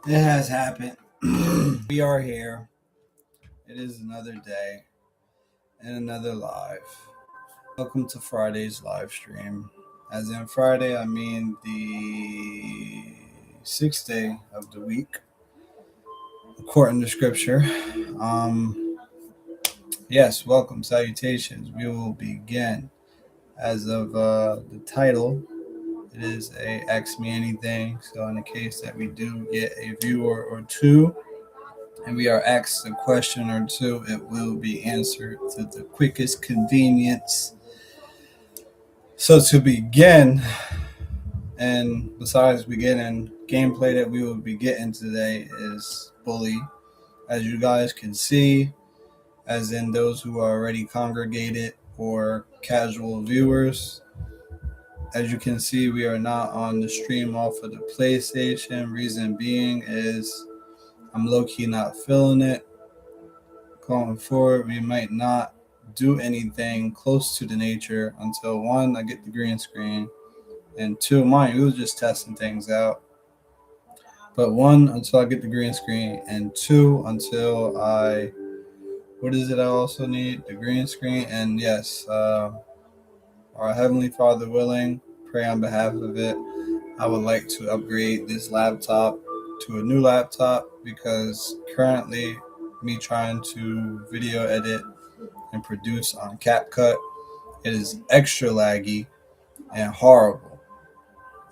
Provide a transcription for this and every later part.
It has happened. We are here. It is another day and another live. Welcome to Friday's live stream. As in Friday, I mean the sixth day of the week, according to scripture. Um, yes, welcome, salutations. We will begin. As of the title, it is a Ask Me Anything. So, in the case that we do get a viewer or two, and we are asked a question or two, it will be answered to the quickest convenience. So to begin, and besides beginning, gameplay that we will be getting today is Bully. As you guys can see, as in those who are already congregated or casual viewers, as you can see, we are not on the stream off of the PlayStation. Reason being is I'm low-key not feeling it. Going forward, we might not do anything close to the nature until one, I get the green screen, and two, mind you, we was just testing things out. But one, until I get the green screen, and two, until what is it I also need? The green screen, and yes, our Heavenly Father willing, pray on behalf of it. I would like to upgrade this laptop to a new laptop because currently, me trying to video edit and produce on CapCut, it is extra laggy and horrible.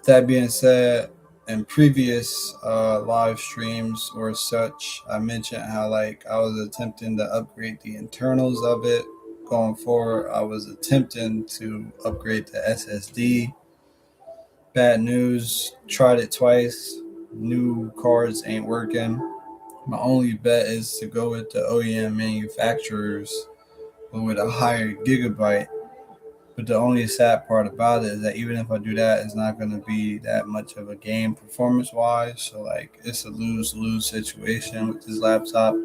That being said, in previous live streams or such, I mentioned how I was attempting to upgrade the internals of it. Going forward, I was attempting to upgrade the SSD. Bad news, tried it twice. New cards ain't working. My only bet is to go with the OEM manufacturers, but with a higher gigabyte. But the only sad part about it is that even if I do that, it's not going to be that much of a game performance wise. So, it's a lose lose situation with this laptop.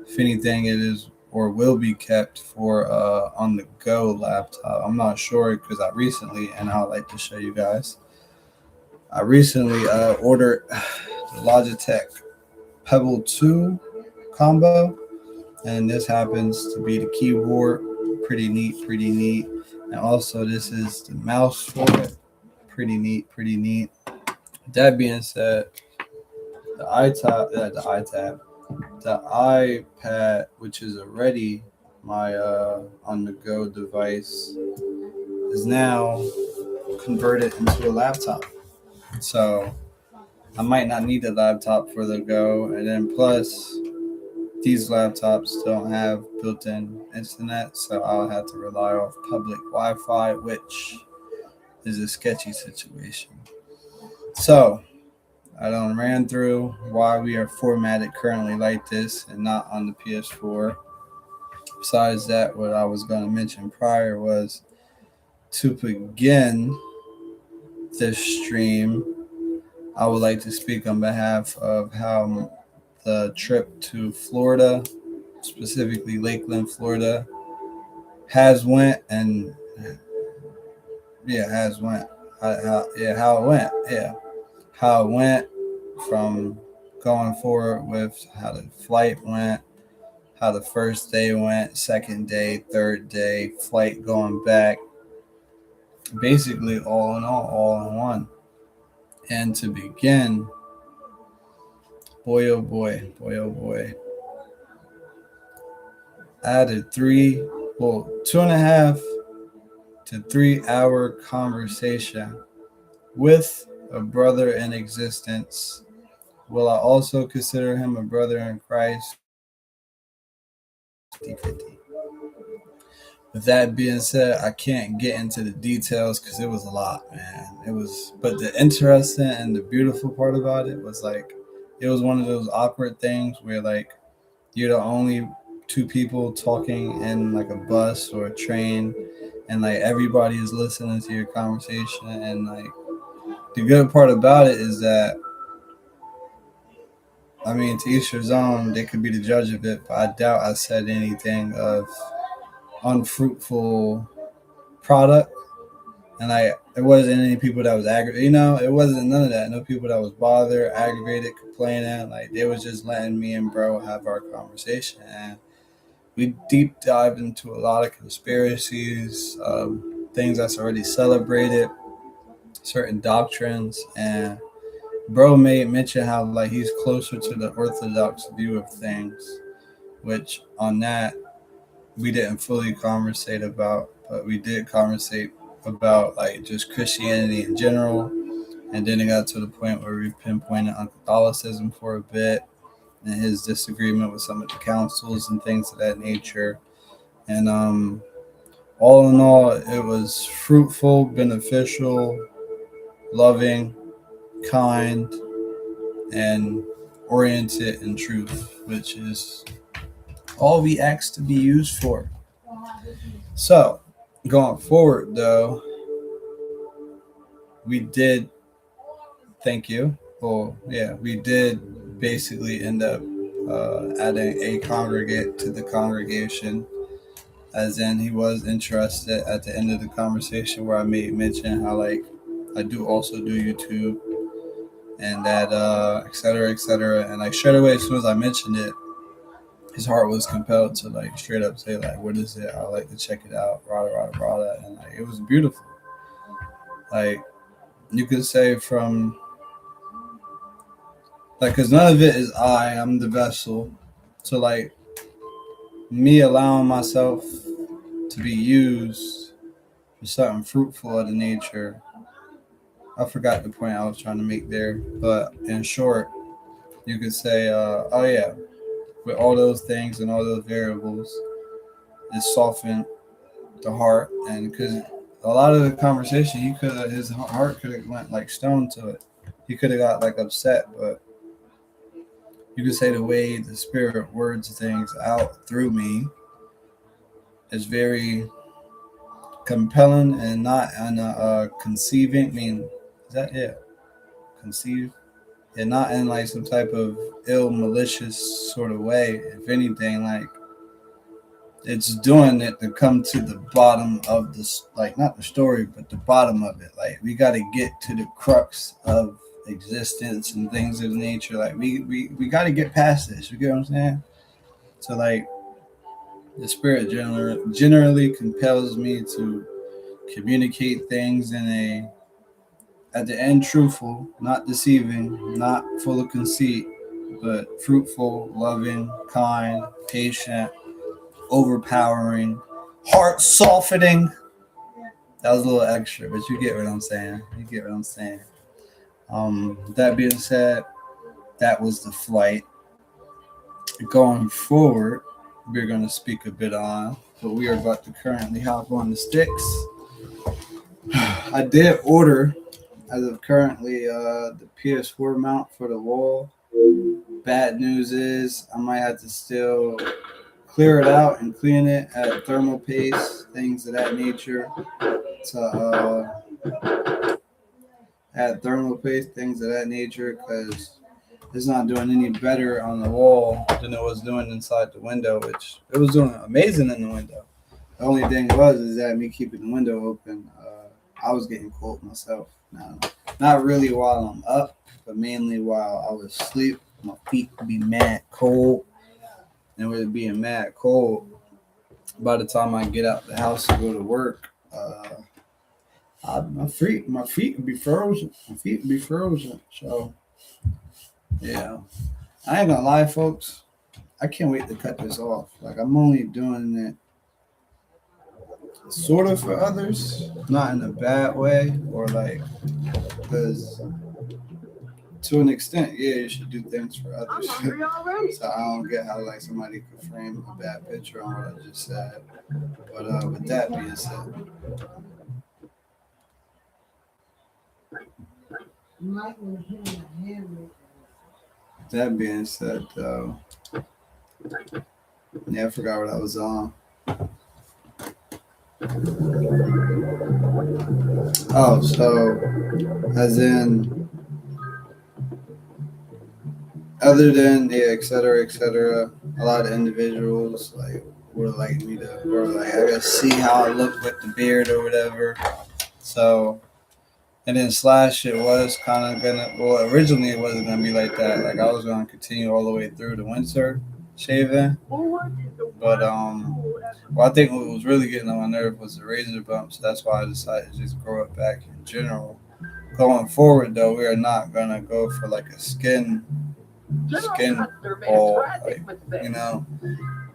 If anything, it is or will be kept for on the go laptop. I'm not sure because I recently, and I'd like to show you guys, I recently ordered the Logitech Pebble 2 combo, and this happens to be the keyboard. Pretty neat, pretty neat. And also, this is the mouse for it. Pretty neat, pretty neat. That being said, the iPad, which is already my on-the-go device, is now converted into a laptop. So I might not need a laptop for the go, and then plus these laptops don't have built-in internet, so I'll have to rely off public Wi-Fi, which is a sketchy situation. So I done ran through why we are formatted currently like this and not on the PS4. Besides that, what I was going to mention prior was to begin this stream, I would like to speak on behalf of how the trip to Florida, specifically Lakeland, Florida, has went and has went. How it went. Yeah, how it went from going forward with how the flight went, how the first day went, second day, third day, flight going back. Basically, all in all in one. And to begin, boy, oh boy, boy, oh boy. I had a 2.5 to 3 hour conversation with a brother in existence. Will I also consider him a brother in Christ? 50-50. With that being said, I can't get into the details because it was a lot, man. But the interesting and the beautiful part about it was it was one of those awkward things where you're the only two people talking in a bus or a train, and everybody is listening to your conversation. And the good part about it is that, I mean, to each his own, they could be the judge of it, but I doubt I said anything of unfruitful product. And There wasn't any people that was aggravated. It wasn't none of that. No people that was bothered, aggravated, complaining. Like they was just letting me and bro have our conversation, and we deep dived into a lot of conspiracies, things that's already celebrated, certain doctrines, and bro made mention how like he's closer to the orthodox view of things, which on that we didn't fully conversate about, but we did conversate about like just Christianity in general. And then it got to the point where we pinpointed on Catholicism for a bit and his disagreement with some of the councils and things of that nature. And all in all, it was fruitful, beneficial, loving, kind, and oriented in truth, which is all we asked to be used for. So, going forward, though, we did, thank you. Well, yeah, we did basically end up adding a congregant to the congregation, as in he was interested at the end of the conversation where I made mention how, like, I do also do YouTube and that, et cetera, et cetera. And, like, straight away, as soon as I mentioned it, his heart was compelled to, like, straight up say, like, what is it? I like to check it out, rada, rada, rada. And, like, it was beautiful. Like, you could say from, like, because none of it is I'm the vessel. So, like, me allowing myself to be used for something fruitful of the nature. I forgot the point I was trying to make there. But in short, you could say, oh, yeah, with all those things and all those variables, it softened the heart. And because a lot of the conversation, his heart could have went like stone to it. He could have got like upset, but you could say the way the spirit words things out through me is very compelling and not in a conceiving. I mean, is that it? Conceive, and not in like some type of ill, malicious sort of way. If anything, like it's doing it to come to the bottom of this, like not the story, but the bottom of it. Like we got to get to the crux of existence and things of nature. Like we got to get past this. You get what I'm saying? So like the spirit generally compels me to communicate things in a at the end truthful, not deceiving, not full of conceit, but fruitful, loving, kind, patient, overpowering, heart softening. That was a little extra, but you get what I'm saying. You get what I'm saying. That being said, that was the flight. Going forward, we're going to speak a bit on, but we are about to currently hop on the sticks. I did order, as of currently, the PS4 mount for the wall. Bad news is I might have to still clear it out and clean it at thermal paste, things of that nature. To add thermal paste, things of that nature, because it's not doing any better on the wall than it was doing inside the window, which it was doing amazing in the window. The only thing is that me keeping the window open, I was getting cold myself. Now, not really while I'm up, but mainly while I was asleep. My feet would be mad cold, and with it being mad cold, by the time I get out the house to go to work, my feet would be frozen. My feet would be frozen. So, yeah, I ain't gonna lie, folks. I can't wait to cut this off. Like I'm only doing it sort of for others, not in a bad way, or like because to an extent, yeah, you should do things for others. So I don't get how like somebody could frame a bad picture on what I just said. But with that being said, though, yeah, I forgot what I was on. Oh, so as in, other than yeah, et cetera, a lot of individuals like would like me to, or like I guess see how I look with the beard or whatever. So And then slash it was kind of gonna. Well, originally it wasn't gonna be like that. Like I was gonna continue all the way through the winter shaving, but well, I think what was really getting on my nerve was the razor bumps. That's why I decided to just grow it back in general. Going forward, though, we are not gonna go for like a skin ball. Like, you know,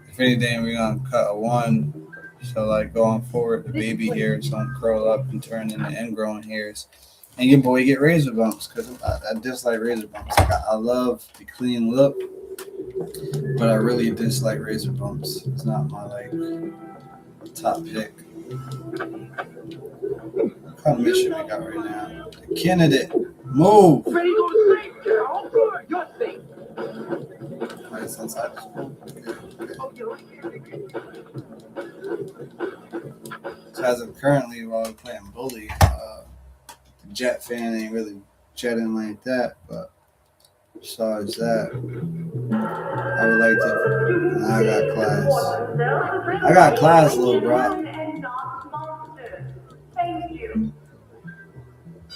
if anything, we're gonna cut a one. So like going forward, the baby hairs don't curl up and turn into ingrown hairs. And your boy get razor bumps because I dislike razor bumps. Like, I love the clean look, but I really dislike razor bumps. It's not my like top pick. What kind of mission we got right now? The candidate, move. Ready to go to sleep, girl. You're safe. Right, it's inside the school. Okay. So as of currently, while we're playing bully, the Jet fan ain't really jetting like that, but besides that, I would like to. I got class. I got class, little bro.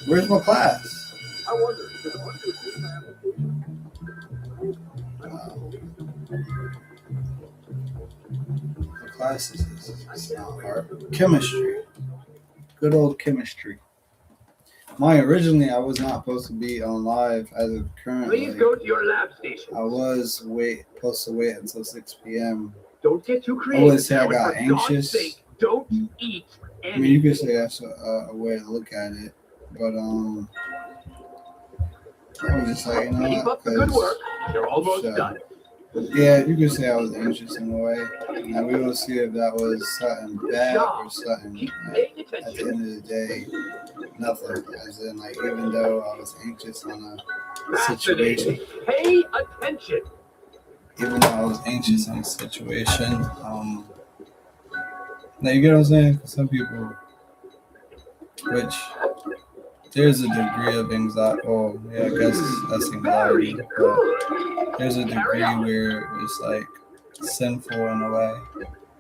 Where's my class? What class is this? It's not hard. Chemistry. Good old chemistry. Originally, I was not supposed to be on live as of currently. Please go to your lab station. I was supposed to wait until 6 p.m. Don't get too creative. I would say I got anxious. Sake, don't eat anything. I mean, you could say that's a way to look at it, but I was just like, you know, keep up the good work. You're almost done. Yeah, you could say I was anxious in a way. And we will see if that was something bad or something. Like, at the end of the day, nothing. As in, like, even though I was anxious on a situation. Pay attention. Even though I was anxious on a situation, now you get what I'm saying? For some people, which there's a degree of anxiety. Oh, yeah, I guess that's anxiety. But there's a degree where it's like sinful in a way.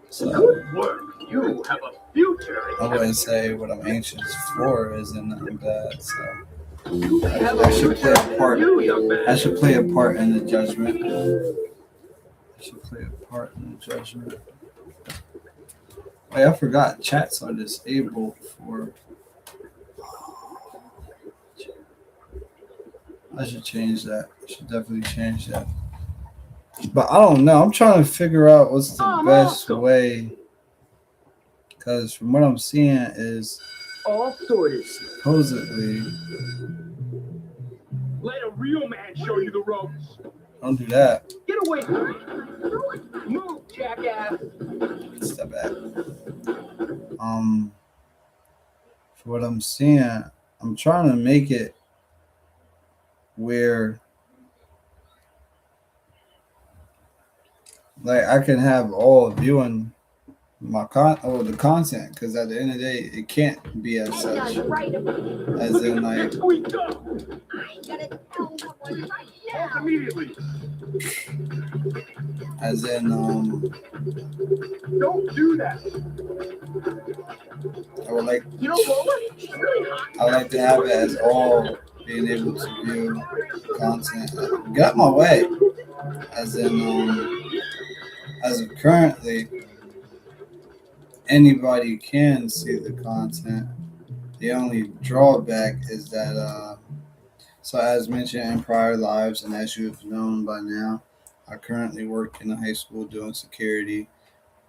So good work. You have a future. I wouldn't say what I'm anxious for isn't nothing bad. So I should play a part. I should play a part in the judgment. I should play a part in the judgment. Wait, I forgot chats are disabled for. I should change that. I should definitely change that. But I don't know. I'm trying to figure out what's the best way. Because from what I'm seeing is all sorted. Supposedly. Let a real man show you the ropes. Don't do that. Get away from me. Move, jackass. Step back. For what I'm seeing, I'm trying to make it where like I can have all viewing my the content, because at the end of the day it can't be as such as in like as in don't do that. I would like to have it as all being able to view content. Get out my way. As in as of currently, anybody can see the content. The only drawback is that, so as mentioned in prior lives, and as you've known by now, I currently work in a high school doing security,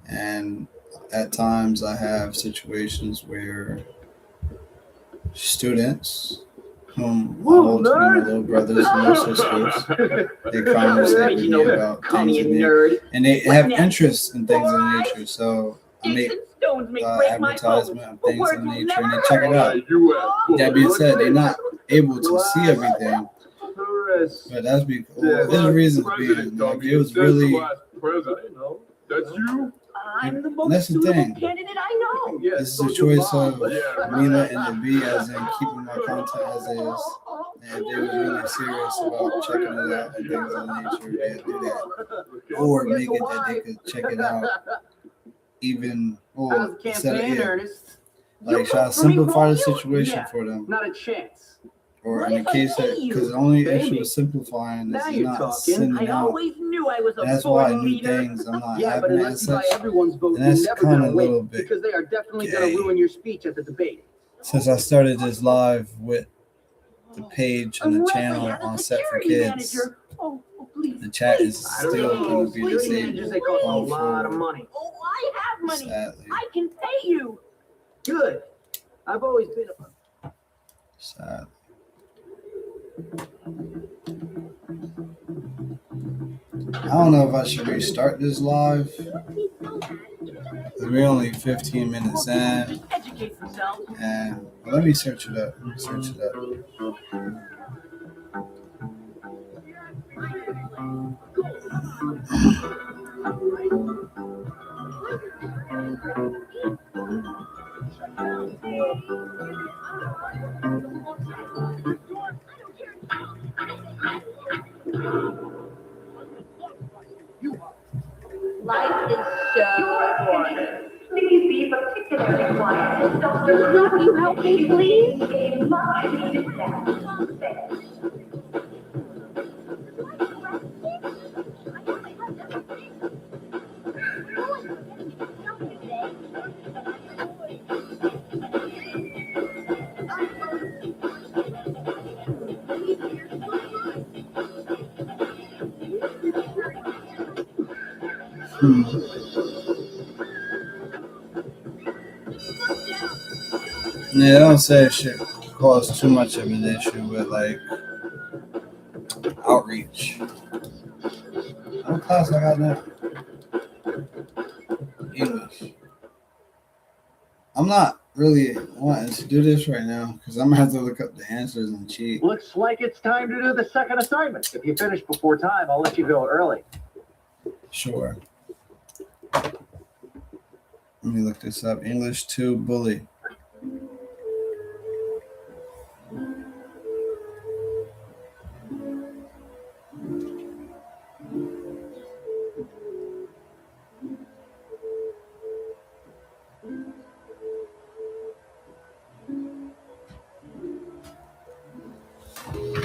and at times I have situations where students, whom I hold to be my little brothers and little sisters, they conversate with me about things and they have interests in things of nature. So I make advertisement of things of nature and they check it out. That being said, they're not able to see everything, but that's because there's reasons being like it was really. That's you. I'm the most suitable candidate I know. This is a choice of me letting it be, as in keeping my content as is. And if they were really serious about checking it out and things of nature, they'd do that. Or make it that they could check it out even instead of Like, should I simplify the situation for them? Not a chance. Or in the case that, because the only issue with simplifying is you're not sending out. And that's why new things I'm not having as such. And that's kind of a little bit. Because they are definitely going to ruin your speech at the debate. Since I started this live with the page and the channel on Set for Kids, the chat is still going to be disabled. They cost a lot of money. Oh, I have money. Sadly. I can pay you. Good. I've always been a... Sad. I don't know if I should restart this live. We're only 15 minutes in. And well, let me search it up. Life is so boring. Please be particularly quiet. Can you help me, please? A much needed nap. Yeah, I don't say it should cause too much of an issue with like outreach. What class I got now? English. I'm not really wanting to do this right now because I'm gonna have to look up the answers and cheat. Looks like it's time to do the second assignment. If you finish before time, I'll let you go early. Sure. Let me look this up. English 2 bully.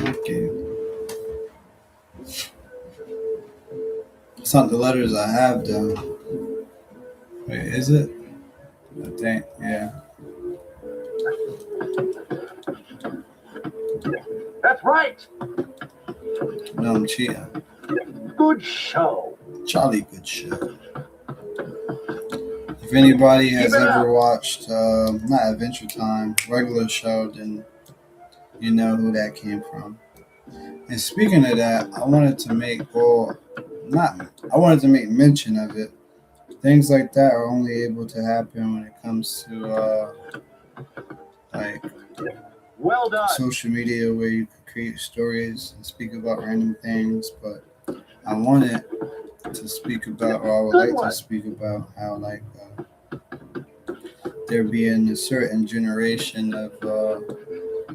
Okay. It's not the letters I have though. Wait, is it? I think, yeah. That's right. No, I'm cheating. Good show. Jolly good show. If anybody has ever watched, not Adventure Time, regular show, then you know who that came from. And speaking of that, I wanted to make mention of it. Things like that are only able to happen when it comes to like Well done. social media where you can create stories and speak about random things. But I wanted to speak about, or I would like to speak about how like there being a certain generation of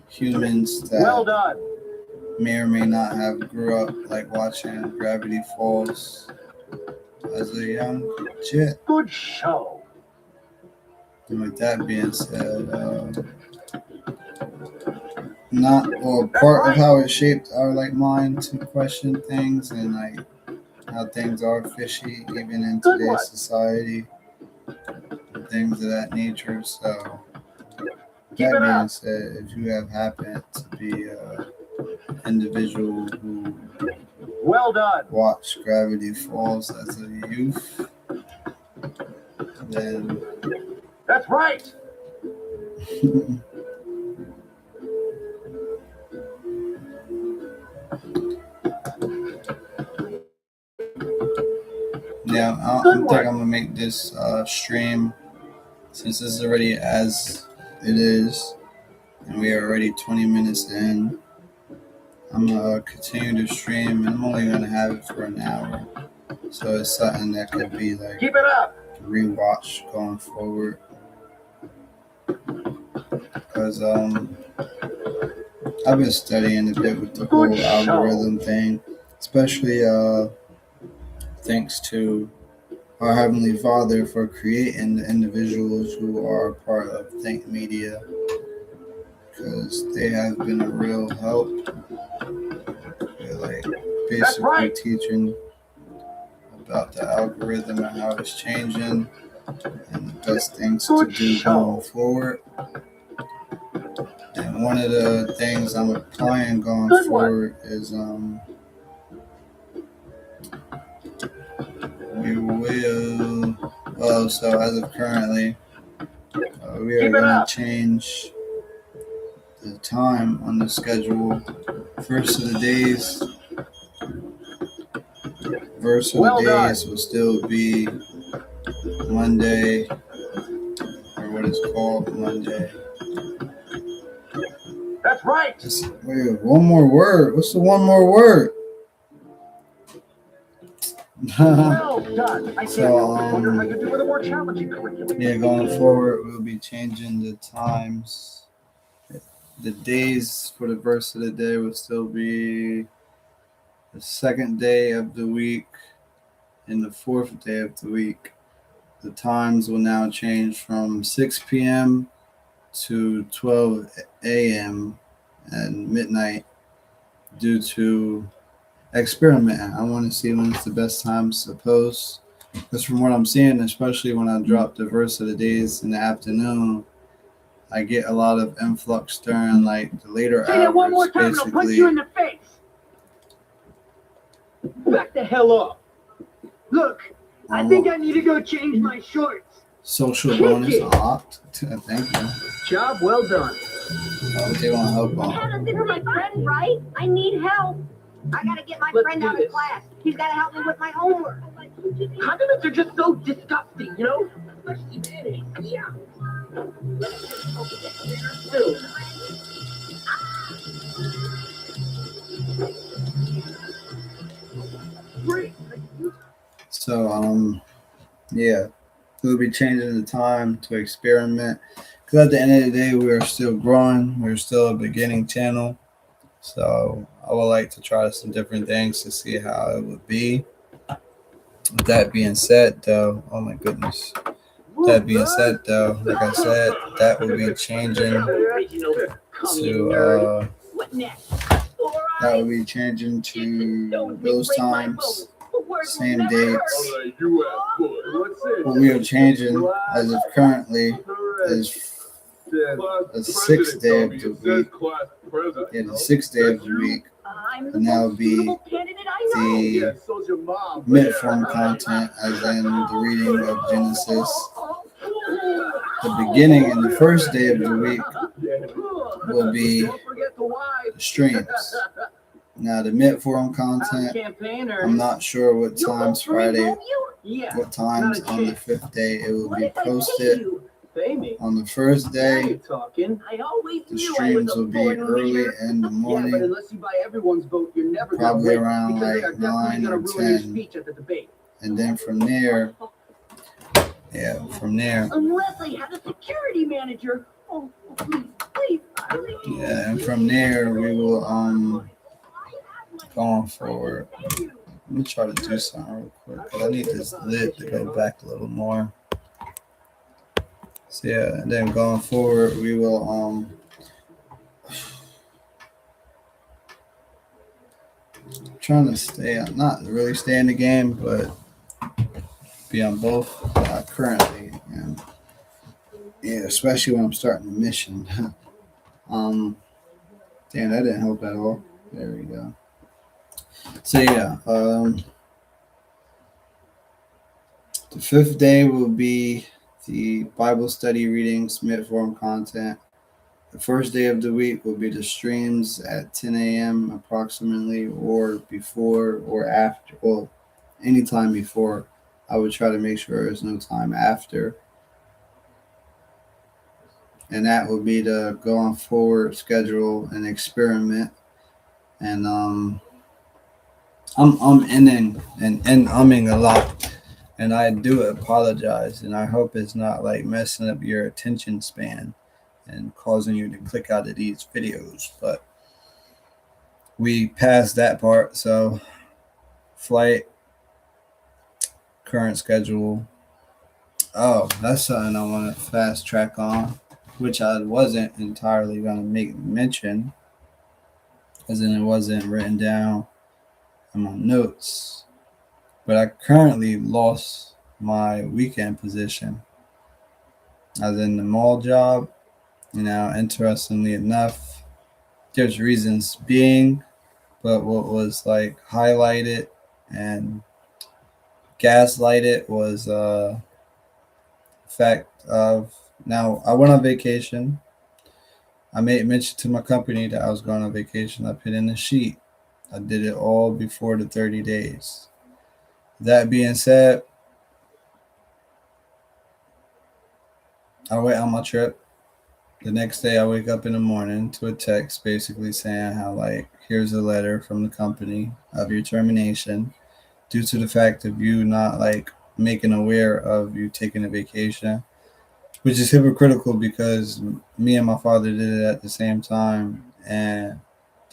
humans that Well done. may or may not have grew up like watching Gravity Falls as a young kid. Good show. And with that being said, part of how it shaped our like mind to question things and like how things are fishy even in today's society, and things of that nature. So that being said, if you have happened to be an individual who Well done. watched Gravity Falls as a youth, then That's right. yeah, I think I'm gonna make this stream, since this is already as it is, and we are already 20 minutes in. I'm gonna continue to stream, and I'm only gonna have it for an hour, so it's something that could be like Keep it up. rewatch going forward. Because I've been studying a bit with the whole algorithm thing, especially thanks to our Heavenly Father for creating the individuals who are part of Think Media, because they have been a real help. They're like basically teaching about the algorithm and how it's changing and the best things to do going forward. And one of the things I'm applying going forward is so as of currently, we are going to change the time on the schedule. Verse of the days will still be Monday, or what is called Monday. That's right. Wait, one more word. What's the one more word? Well done. I wonder how you do with a more challenging curriculum. Yeah, going forward, we'll be changing the times. The days for the verse of the day will still be the second day of the week and the fourth day of the week. The times will now change from 6 p.m. to 12 a.m. and midnight due to experimenting. I want to see when it's the best time to post. Because from what I'm seeing, especially when I drop the verse of the days in the afternoon, I get a lot of influx during like the later Say that one more hours, time and I'll punch you in basically. the face. Back the hell up. Look, I think I need to go change my shorts. Social bonus unlocked. Thank you. Job well done. What they want help on? Hannah, this is my friend, right? I need help. I gotta get my friend out of class. He's gotta help me with my homework. Condiments are just so disgusting, you know? Yeah. So, yeah, we'll be changing the time to experiment. Because at the end of the day, we are still growing. We're still a beginning channel. So I would like to try some different things to see how it would be. With that being said, though, oh my goodness. That being said, though, like I said, that will be changing to those times, same dates. What we are changing as of currently is the sixth day of the week. Yeah, the sixth day of the week. And that will be the mid-form content, as in the reading of Genesis. The beginning and the first day of the week will be the streams. Now, the mid-form content, I'm not sure what times Friday, what times on the fifth day it will be posted. On the first day, the streams will be early in the morning, probably around like 9 or 10. And then from there, Unless I have a security manager. Oh, please. and from there we will going forward. Let me try to do something real quick because I need this lid to go back a little more. So yeah, and then going forward we will trying to stay, not really stay in the game, but be on both currently, and yeah, especially when I'm starting the mission. Damn, that didn't help at all. There we go. So yeah, the fifth day will be the Bible study readings, mid-form content. The first day of the week will be the streams at 10 a.m. approximately, or before or after. Well, anytime before. I would try to make sure there's no time after. And that would be the going forward schedule and experiment. And I'm ending and umming a lot. And I do apologize. And I hope it's not like messing up your attention span and causing you to click out of these videos. But we passed that part. So flight current schedule. Oh, that's something I want to fast track on, which I wasn't entirely going to make mention, as in it wasn't written down in my notes. But I currently lost my weekend position, as in the mall job. Interestingly enough, there's reasons being, but what was like highlighted and gaslighted was fact of now I went on vacation. I made mention to my company that I was going on vacation. I put in a sheet. I did it all before the 30 days. That being said, I went on my trip. The next day I wake up in the morning to a text basically saying how like here's a letter from the company of your termination due to the fact of you not like making aware of you taking a vacation, which is hypocritical because me and my father did it at the same time and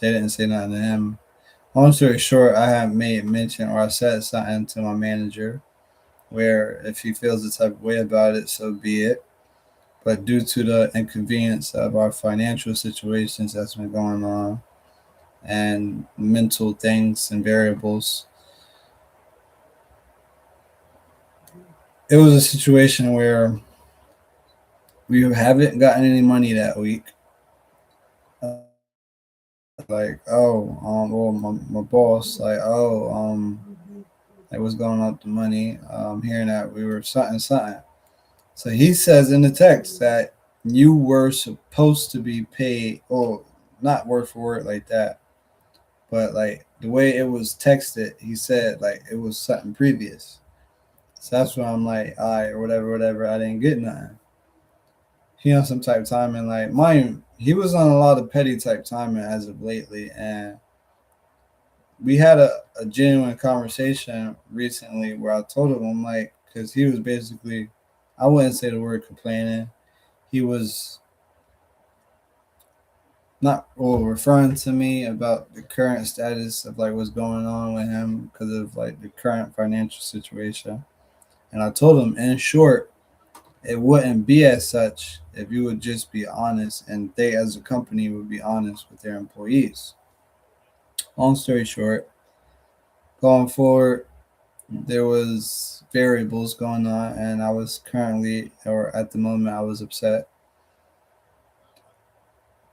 they didn't say nothing to him. Long story short, I have made mention or I said something to my manager where if he feels the type of way about it, so be it. But due to the inconvenience of our financial situations that's been going on and mental things and variables, it was a situation where we haven't gotten any money that week. Like, oh, well, my boss, like, oh, like, what's going on with the money? Hearing that we were something, something. So he says in the text that you were supposed to be paid, or not word for word like that, but like the way it was texted, he said like it was something previous. So that's why I'm like, all right, or whatever. I didn't get nothing. He on some type of timing, like mind he was on a lot of petty type timing as of lately, and we had a genuine conversation recently where I told him, I'm like, because he was basically, I wouldn't say the word complaining. He was not well referring to me about the current status of like what's going on with him because of like the current financial situation. And I told him, in short, it wouldn't be as such if you would just be honest and they as a company would be honest with their employees. Long story short, going forward, there was variables going on and I was currently or at the moment I was upset.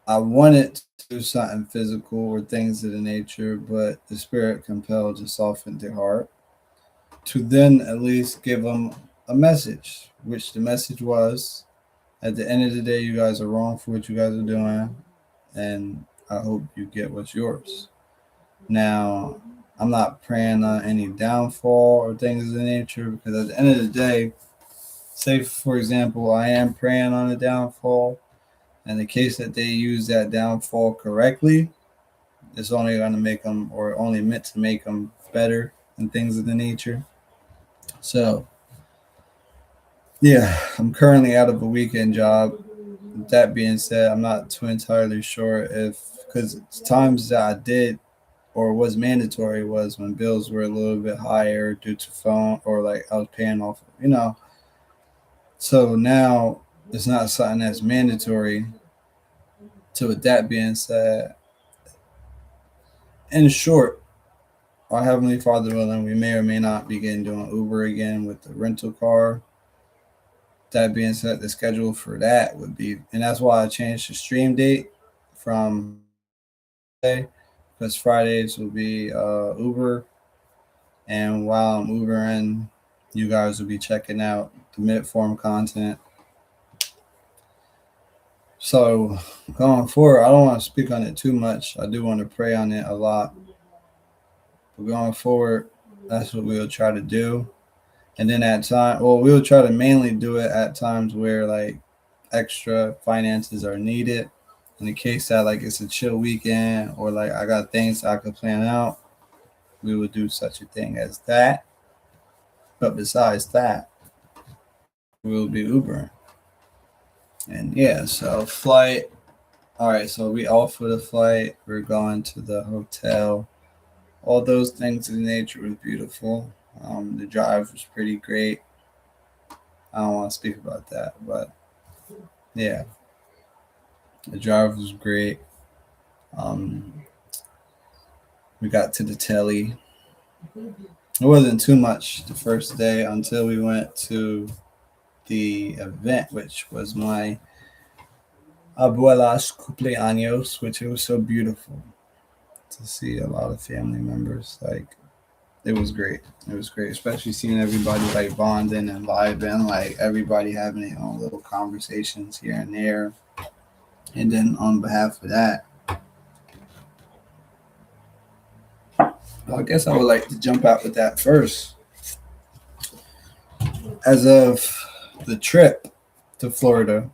I wanted to do something physical or things of the nature, but the spirit compelled to soften their heart to then at least give them a message, which the message was at the end of the day, you guys are wrong for what you guys are doing, and I hope you get what's yours. Now, I'm not praying on any downfall or things of the nature because at the end of the day, say for example, I am praying on a downfall. In the case that they use that downfall correctly, it's only going to make them, or only meant to make them better and things of the nature. So, yeah, I'm currently out of a weekend job. That being said, I'm not too entirely sure if, because times that I did or was mandatory was when bills were a little bit higher due to phone or like I was paying off. So now it's not something that's mandatory. So with that being said, in short, our Heavenly Father willing, we may or may not begin doing Uber again with the rental car. That being said, the schedule for that would be, and that's why I changed the stream date from Friday, because Fridays will be Uber. And while I'm Ubering, you guys will be checking out the mid-form content. So going forward, I don't want to speak on it too much. I do want to pray on it a lot. But going forward, that's what we'll try to do. And then at time, well, we'll try to mainly do it at times where like extra finances are needed. In the case that like it's a chill weekend or like I got things I could plan out, we would do such a thing as that. But besides that, we'll be Ubering. And yeah, so flight. All right, so we off for the flight. We're going to the hotel. All those things in nature was beautiful. The drive was pretty great. I don't want to speak about that, but yeah, the drive was great. Um, we got to the telly. It wasn't too much the first day until we went to the event, which was my abuela's cumpleaños, which it was so beautiful to see a lot of family members. Like, it was great. It was great, especially seeing everybody like bonding and vibing, like everybody having their own little conversations here and there. And then on behalf of that, well, I guess I would like to jump out with that first. As of the trip to Florida,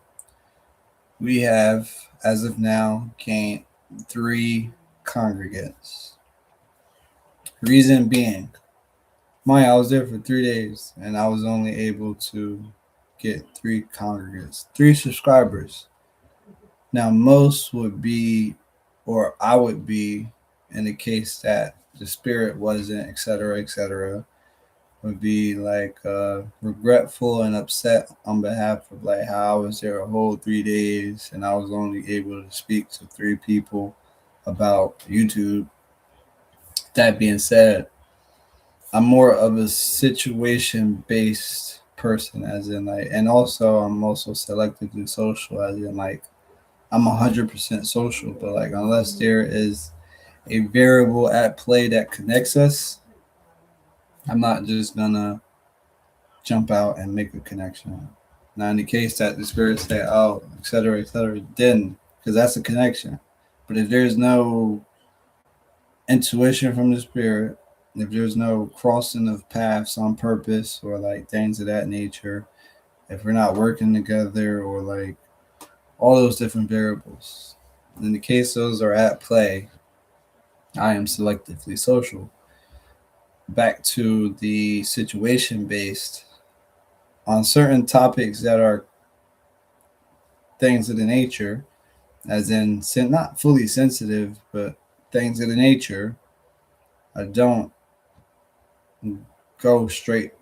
we have, as of now, gained 3 congregants. Reason being, I was there for 3 days and I was only able to get 3 congregants, 3 subscribers. Now, most would be, or I would be, in the case that the spirit wasn't, etc., would be like regretful and upset on behalf of like how I was there a whole 3 days and I was only able to speak to 3 people about YouTube. That being said, I'm more of a situation based person, as in like, and also I'm also selectively social, as in like I'm 100% social, but like unless there is a variable at play that connects us, I'm not just gonna jump out and make a connection. Now, in the case that the spirit say, "Oh, etc., then because that's a connection." But if there's no intuition from the spirit, if there's no crossing of paths on purpose or like things of that nature, if we're not working together or like all those different variables, in the case those are at play, I am selectively social. Back to the situation based on certain topics that are things of the nature, as in not fully sensitive, but things of the nature, I don't go straight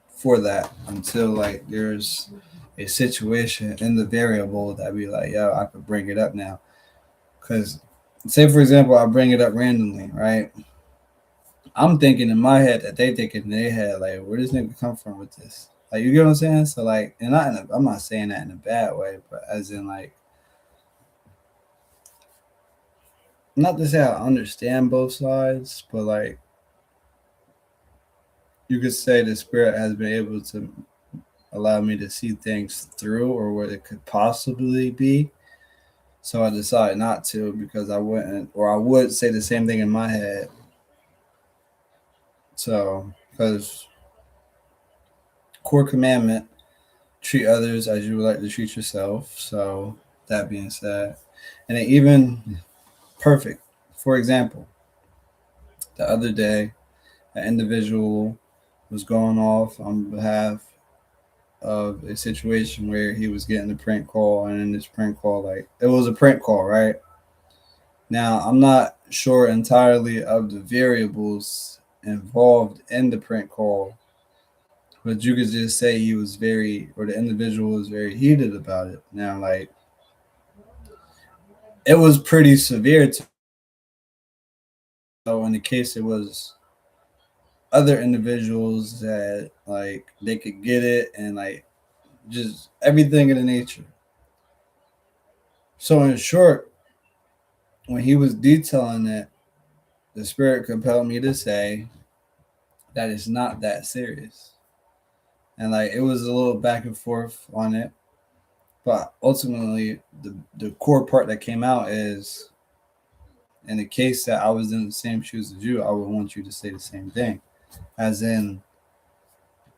for that until like there's a situation in the variable that be like, yo, I could bring it up now. Because say for example, I bring it up randomly, right? I'm thinking in my head that they think in their head, like, where does nigga come from with this? Like, you get what I'm saying? So like, and I'm not saying that in a bad way, but as in like, not to say I understand both sides, but like, you could say the spirit has been able to allow me to see things through or what it could possibly be. So I decided not to because I wouldn't, or I would say the same thing in my head. So, because core commandment, treat others as you would like to treat yourself. So, that being said, and it even perfect. For example, the other day, an individual was going off on behalf of a situation where he was getting a prank call, and in this prank call, like it was a prank call, right? Now, I'm not sure entirely of the variables involved in the prank call, but you could just say he was very, or the individual was very heated about it. Now, like, it was pretty severe. So, in the case it was other individuals that, like, they could get it and, like, just everything of the nature. So, in short, when he was detailing it, the spirit compelled me to say that it's not that serious. And like it was a little back and forth on it. But ultimately the core part that came out is in the case that I was in the same shoes as you, I would want you to say the same thing. As in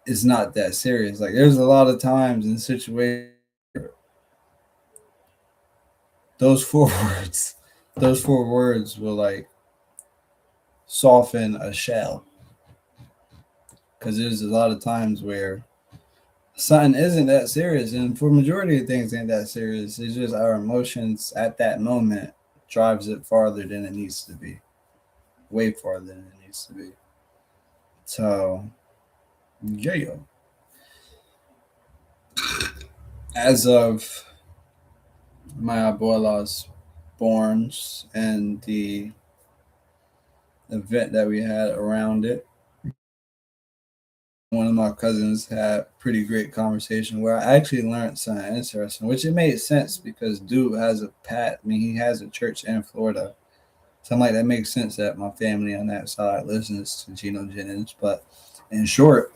it's not that serious. Like there's a lot of times in situations those four words, those 4 words will like soften a shell. Because there's a lot of times where something isn't that serious, and for majority of things ain't that serious. It's just our emotions at that moment drives it farther than it needs to be, way farther than it needs to be. So Yeah. As of my abuela's borns and the event that we had around it, one of my cousins had pretty great conversation where I actually learned something interesting, which it made sense because dude has a he has a church in Florida. So I'm like, that makes sense that my family on that side listens to Geno Jennings. But in short,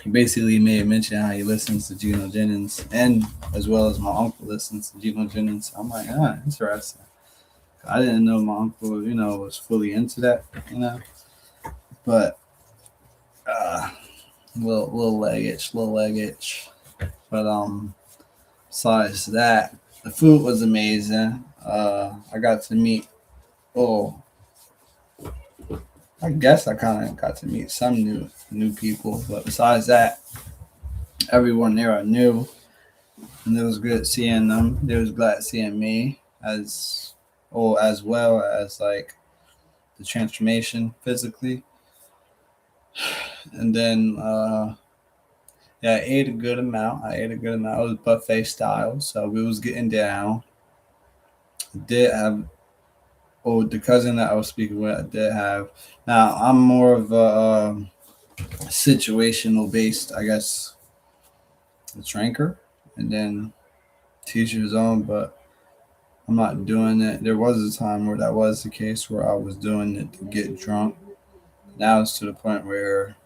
he basically made mention how he listens to Geno Jennings and as well as my uncle listens to Geno Jennings. I'm like, interesting. I didn't know my uncle, was fully into that, but uh little luggage. But besides that, the food was amazing. I got to meet oh I guess I kinda got to meet some new people, but besides that, everyone there I knew and it was good seeing them. They was glad seeing me as well as like the transformation physically. And then yeah, I ate a good amount. It was buffet style, so we was getting down. I did have the cousin that I was speaking with. I did have. Now I'm more of a situational based, I guess, drinker, and then teach his own. But I'm not doing it. There was a time where that was the case where I was doing it to get drunk. Now it's to the point where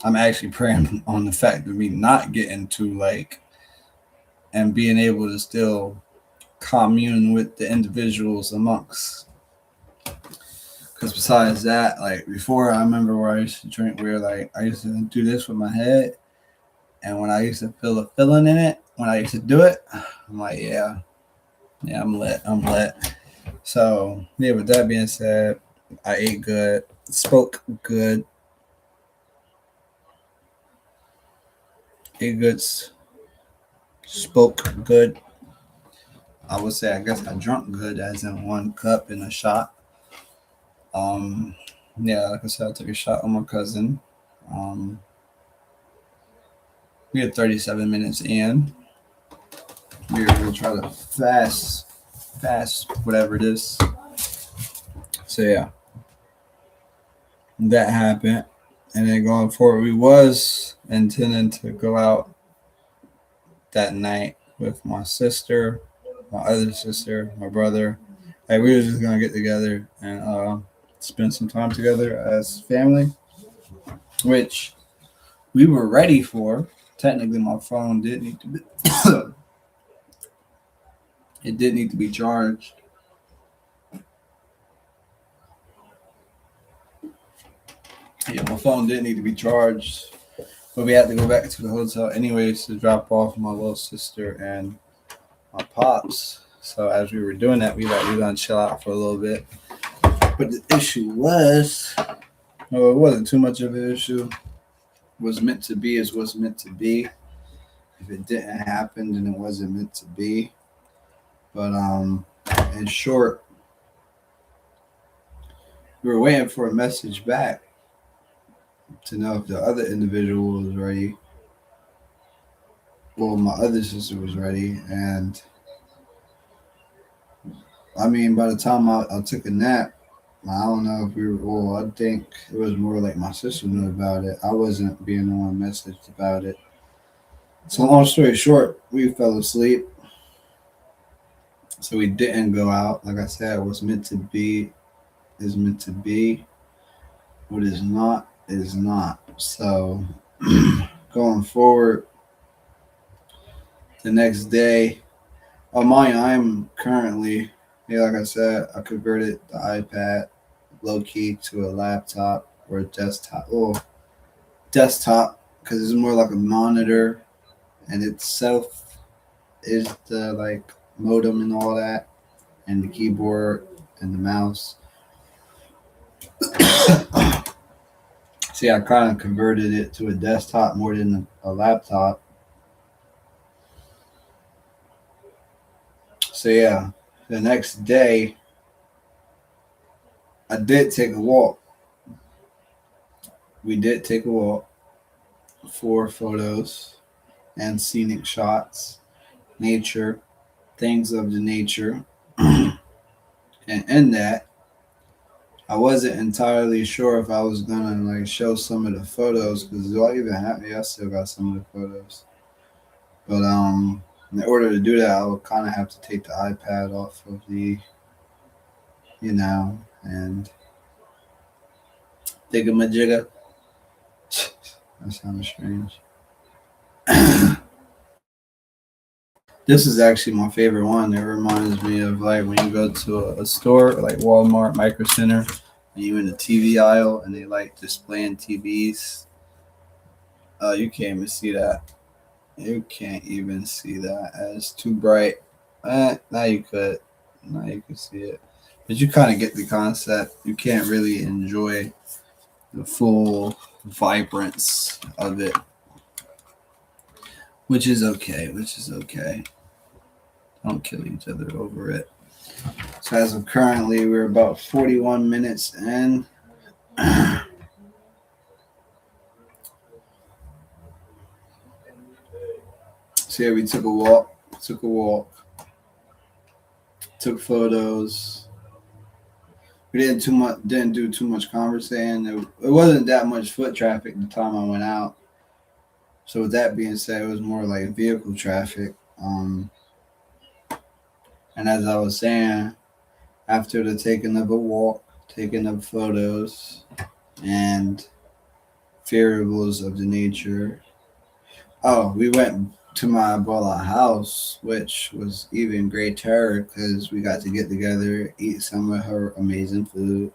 I'm actually praying on the fact of me not getting too like and being able to still commune with the individuals amongst. Because besides that, like before, I remember where I used to drink where like I used to do this with my head, and when I used to feel a feeling in it, when I used to do it, I'm like, yeah, I'm lit. So yeah, with that being said, I ate good, spoke good, ate good, spoke good. I would say I guess I drunk good as in 1 cup in a shot. Um, yeah, like I said, I took a shot on my cousin. Um, we had 37 minutes in. We were gonna try to fast, whatever it is. So yeah, that happened. And then going forward, we was intending to go out that night with my sister, my other sister, my brother. Like we were just gonna get together and spend some time together as family, which we were ready for. Technically, my phone did need to be it did need to be charged. Yeah, my phone did need to be charged, but we had to go back to the hotel anyways to drop off my little sister and my pops. So as we were doing that, we were gonna chill out for a little bit. But the issue was, no, it wasn't too much of an issue. What's meant to be is what's meant to be. If it didn't happen, then it wasn't meant to be. But in short, we were waiting for a message back to know if the other individual was ready. Well, my other sister was ready, and I mean, by the time I took a nap, I don't know if we were. Well, I think it was more like my sister knew about it. I wasn't being the one messaged about it. So long story short, we fell asleep. So we didn't go out. Like I said, what's meant to be is meant to be. What is not is not. So going forward, the next day, I'm currently, yeah, like I said, I converted the iPad low key to a laptop or a desktop. Well, desktop because it's more like a monitor, and itself is the like modem and all that, and the keyboard and the mouse. See, I kind of converted it to a desktop more than a laptop. So yeah, the next day I did take a walk. We did take a walk. for photos and scenic shots, nature, things of the nature. And in that, I wasn't entirely sure if I was gonna like show some of the photos because do I even have? Yeah, I still got some of the photos. But in order to do that, I would kind of have to take the iPad off of the, and thingamajigga. That sounds strange. This is actually my favorite one. It reminds me of like when you go to a store like Walmart, Micro Center, and you in the TV aisle and they like displaying TVs. Oh, you can't even see that. You can't even see that. It's too bright. Now you could. Now you can see it. But you kind of get the concept. You can't really enjoy the full vibrance of it, which is okay. Which is okay. Don't kill each other over it. So as of currently, we're about 41 minutes in. So yeah, we took a walk. Took photos. We didn't do too much conversating. It wasn't that much foot traffic the time I went out. So with that being said, it was more like vehicle traffic. And as I was saying, after the taking of a walk, taking of photos, and variables of the nature. Oh, we went to my abuela house, which was even greater because we got to get together, eat some of her amazing food,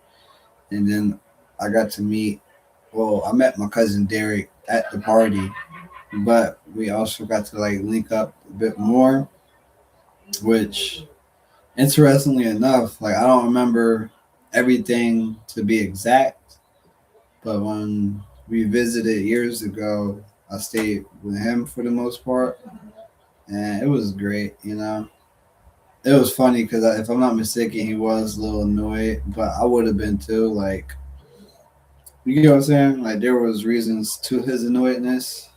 and then I got to meet. Well, I met my cousin Derek at the party, but we also got to like link up a bit more, which interestingly enough, like I don't remember everything to be exact, but when we visited years ago, I stayed with him for the most part, and it was great. It was funny because if I'm not mistaken, he was a little annoyed, but I would have been too. Like, you get what I'm saying? Like, there was reasons to his annoyedness.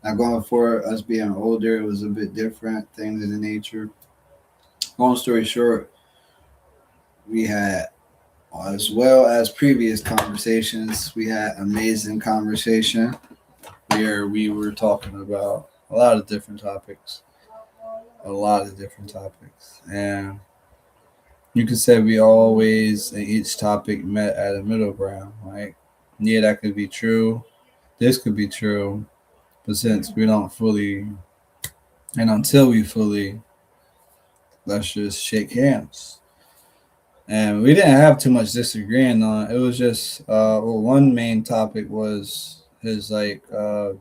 Now, going forward, us being older, it was a bit different, things of the nature. Long story short, we had, as well as previous conversations, we had amazing conversation where we were talking about a lot of different topics. A lot of different topics. And you could say we always, in each topic, met at a middle ground. Like, yeah, that could be true. This could be true. But since we don't fully, and until we fully, let's just shake hands. And we didn't have too much disagreeing on. It was just, one main topic was his like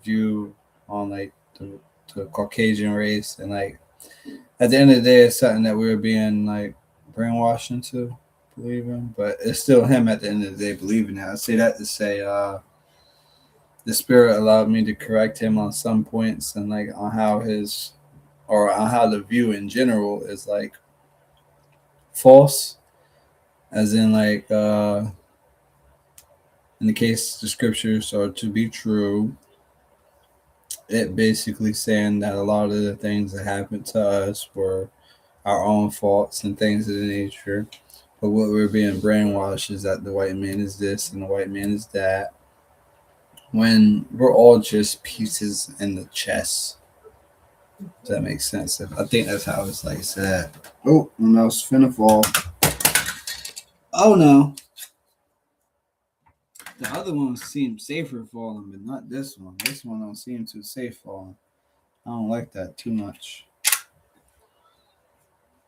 view on like the Caucasian race, and like at the end of the day, it's something that we were being like brainwashed into believing. But it's still him at the end of the day believing that. I say that to say, the spirit allowed me to correct him on some points and like on how his or on how the view in general is like false, as in like in the case the scriptures are to be true, it basically saying that a lot of the things that happened to us were our own faults and things of the nature. But what we're being brainwashed is that the white man is this and the white man is that, when we're all just pieces in the chess. Does that make sense? I think that's how it's like said. Oh, my mouse finna fall. Oh no. The other ones seem safer falling, but not this one. This one don't seem too safe falling. I don't like that too much.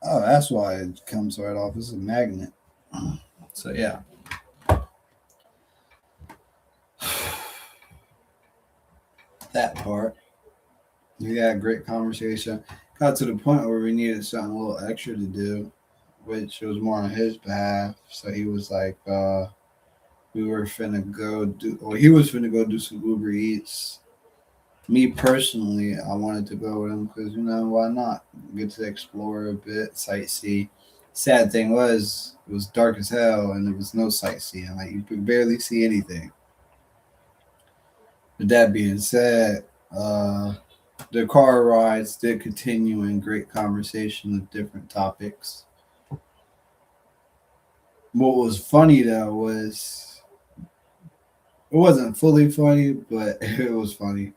Oh, that's why it comes right off. It's a magnet. So yeah. That part. We had a great conversation. Got to the point where we needed something a little extra to do, which was more on his behalf. So he was like, we were finna go do, or he was finna go do some Uber Eats. Me personally, I wanted to go with him because, why not? Get to explore a bit, sightsee. Sad thing was, it was dark as hell and there was no sightseeing. Like, you could barely see anything. With that being said, the car rides did continue in great conversation of different topics. What was funny though was it wasn't fully funny, but it was funny.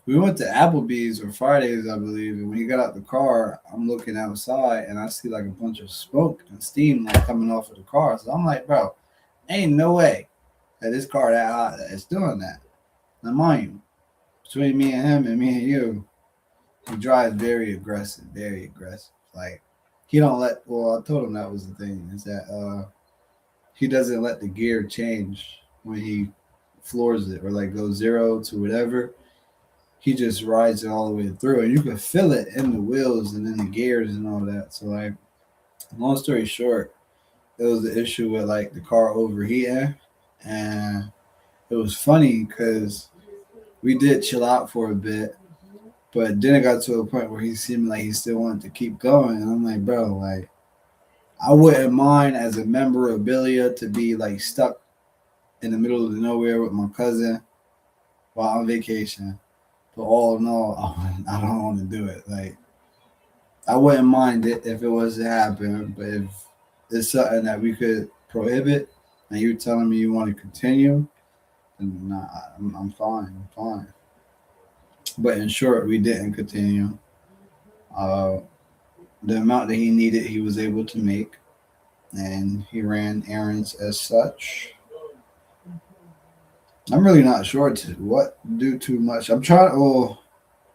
We went to Applebee's on Fridays, I believe, and when he got out the car, I'm looking outside and I see like a bunch of smoke and steam like coming off of the car. So I'm like, bro, ain't no way that this car that hot that it's doing that. Now mind you, between me and him and me and you, he drives very aggressive, very aggressive. Like he don't let. Well, I told him that was the thing is that he doesn't let the gear change when he floors it or like goes zero to whatever. He just rides it all the way through, and you can feel it in the wheels and in the gears and all that. So like, long story short, it was the issue with like the car overheating, and it was funny because we did chill out for a bit, but then it got to a point where he seemed like he still wanted to keep going, and I'm like, bro, like I wouldn't mind as a memorabilia to be like stuck in the middle of nowhere with my cousin while on vacation. But all in all, I don't want to do it. Like I wouldn't mind it if it was to happen, but if it's something that we could prohibit, and you're telling me you want to continue, then nah, I'm fine. I'm fine. But in short, we didn't continue. Uh, the amount that he needed, he was able to make, and he ran errands as such. I'm really not sure to what do too much. I'm trying. Well,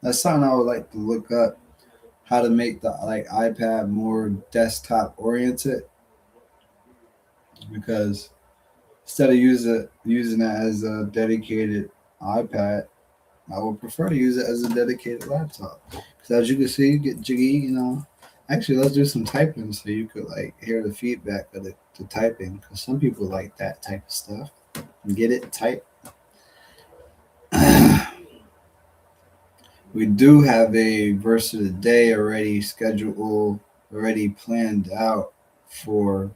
that's something I would like to look up how to make the like iPad more desktop oriented because instead of using it as a dedicated iPad, I would prefer to use it as a dedicated laptop. Because as you can see, you get jiggy. Actually, let's do some typing so you could like hear the feedback of the typing. Because some people like that type of stuff. Get it? Type. We do have a verse of the day already scheduled, already planned out for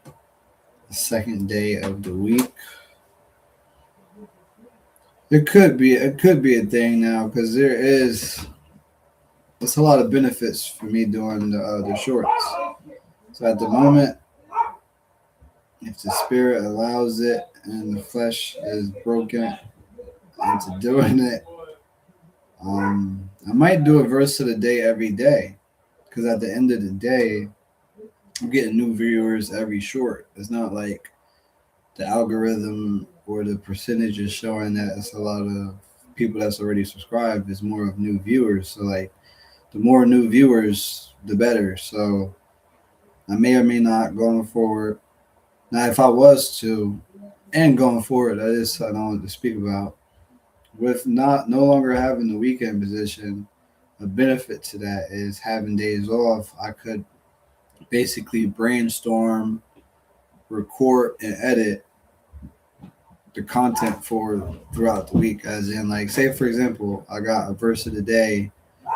the second day of the week. It could be a thing now because there's a lot of benefits for me doing the shorts. So at the moment, if the spirit allows it and the flesh is broken into doing it, I might do a verse of the day every day because at the end of the day, I'm getting new viewers every short. It's not like the algorithm or the percentage is showing that it's a lot of people that's already subscribed. It's more of new viewers. So like the more new viewers, the better. So I may or may not going forward. Now, if I was to, and going forward, that is something I wanted to speak about. With not no longer having the weekend position, a benefit to that is having days off. I could basically brainstorm, record, and edit the content for throughout the week. As in, like, say for example, I got a verse of the day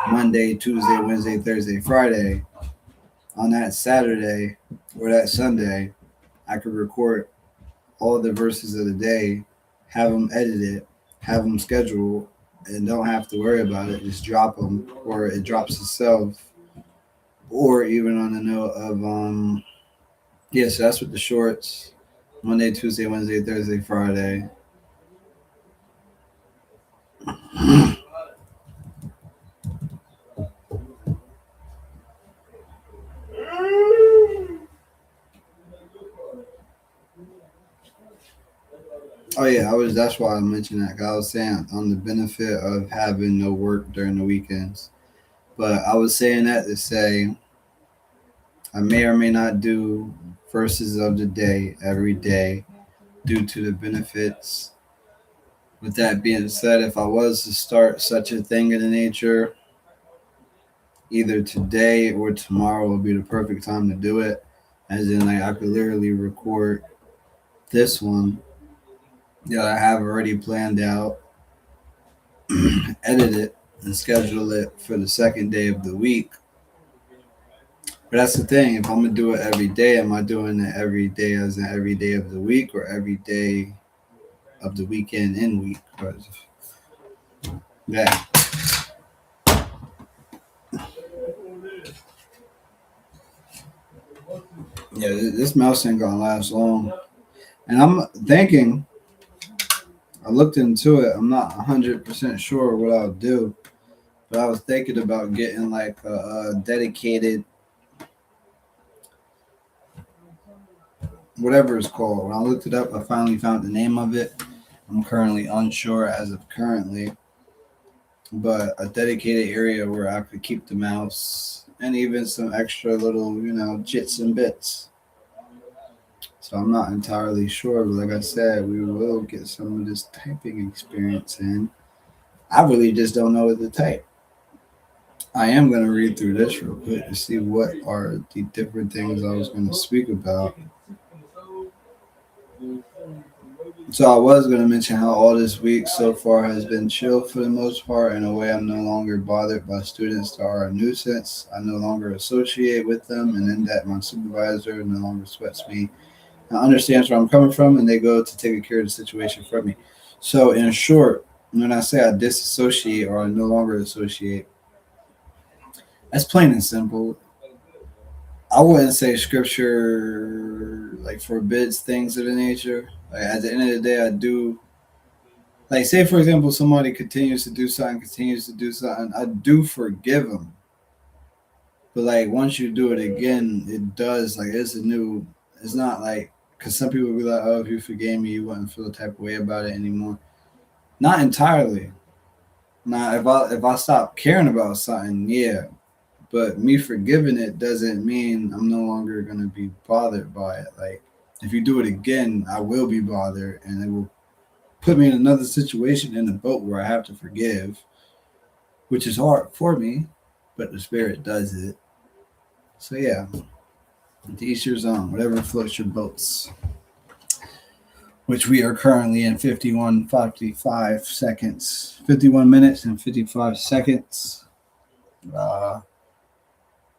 Monday, Tuesday, Wednesday, Thursday, Friday. On that Saturday or that Sunday, I could record all the verses of the day, have them edited, have them scheduled, and don't have to worry about it. Just drop them, or it drops itself. Or even on the note of yeah, so that's with the shorts. Monday, Tuesday, Wednesday, Thursday, Friday. Oh yeah, that's why I mentioned that. 'Cause I was saying on the benefit of having no work during the weekends. But I was saying that to say I may or may not do verses of the day every day due to the benefits. With that being said, if I was to start such a thing in the nature, either today or tomorrow would be the perfect time to do it. As in, like, I could literally record this one that I have already planned out, edit it, and schedule it for the second day of the week. But that's the thing. If I'm gonna do it every day, am I doing it every day as in every day of the week or every day of the weekend in week? Because Yeah. Yeah, this mouse ain't gonna last long. And I'm thinking, I looked into it. I'm not 100% sure what I'll do, but I was thinking about getting like a dedicated, whatever it's called. When I looked it up, I finally found the name of it. I'm currently unsure as of currently, but a dedicated area where I could keep the mouse and even some extra little, jits and bits. So I'm not entirely sure, but like I said, we will get some of this typing experience in. I really just don't know what to type. I am going to read through this real quick to see what are the different things I was going to speak about. So I was going to mention how all this week so far has been chill for the most part. In a way, I'm no longer bothered by students that are a nuisance. I no longer associate with them, and in that, my supervisor no longer sweats me. I understands where I'm coming from, and they go to take care of the situation for me. So, in short, when I say I disassociate or I no longer associate, that's plain and simple. I wouldn't say scripture like forbids things of the nature. Like at the end of the day, I do. Like, say for example, somebody continues to do something, I do forgive them. But like once you do it again, it does like it's a new. It's not like because some people be like, oh, if you forgave me, you wouldn't feel the type of way about it anymore. Not entirely. Now, if I stop caring about something, yeah. But me forgiving it doesn't mean I'm no longer gonna be bothered by it. Like if you do it again, I will be bothered, and it will put me in another situation in the boat where I have to forgive, which is hard for me, but the spirit does it. So yeah, to each your own, whatever floats your boats. Which we are currently in 55 seconds, 51 minutes and 55 seconds.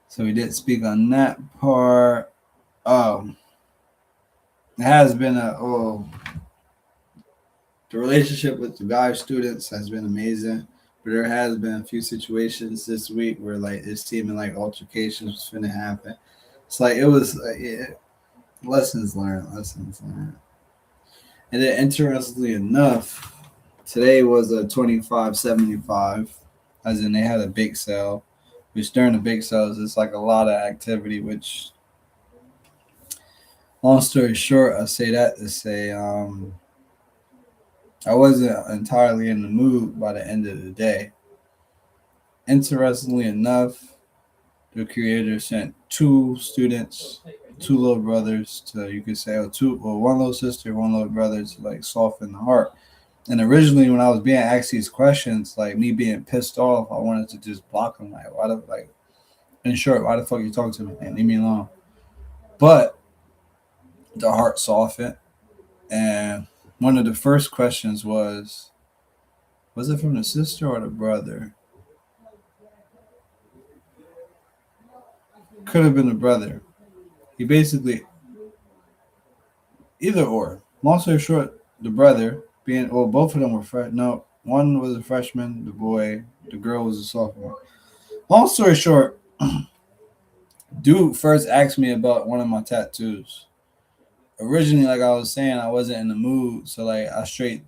So we did speak on that part. It has been the relationship with the guy students has been amazing, but there has been a few situations this week where like it's seeming like altercations was finna happen. It's like it was lessons learned. And then interestingly enough, today was a 25.75, as in they had a bake sale, which during the bake sales it's like a lot of activity, which long story short, I say that to say I wasn't entirely in the mood by the end of the day. Interestingly enough, the creator sent two students, two little brothers to, you could say, one little sister, one little brother to like soften the heart. And originally, when I was being asked these questions, like me being pissed off, I wanted to just block them. Like, in short, why the fuck you talking to me, man? Leave me alone. But the heart softened, and one of the first questions was it from the sister or the brother? Could have been the brother. He basically, either or. Long story short, the brother being, well, both of them were fresh. No, one was a freshman, the boy, the girl was a sophomore. Long story short, dude first asked me about one of my tattoos. Originally, like I was saying, I wasn't in the mood, so like I straight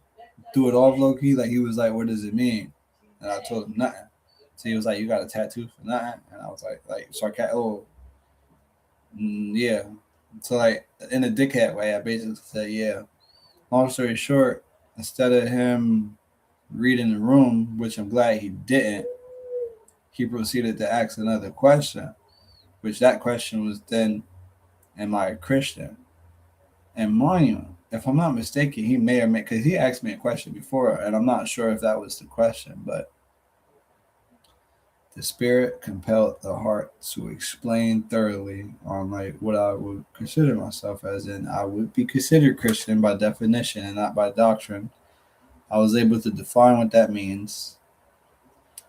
threw it off low key. Like he was like, "What does it mean?" And I told him nothing. So he was like, "You got a tattoo for nothing?" And I was like sarcastic. Oh, yeah. So like in a dickhead way, I basically said, "Yeah." Long story short, instead of him reading the room, which I'm glad he didn't, he proceeded to ask another question, which that question was then, "Am I a Christian?" And mind you, if I'm not mistaken, he may or may, because he asked me a question before, and I'm not sure if that was the question, but the spirit compelled the heart to explain thoroughly on like what I would consider myself as in I would be considered Christian by definition and not by doctrine. I was able to define what that means.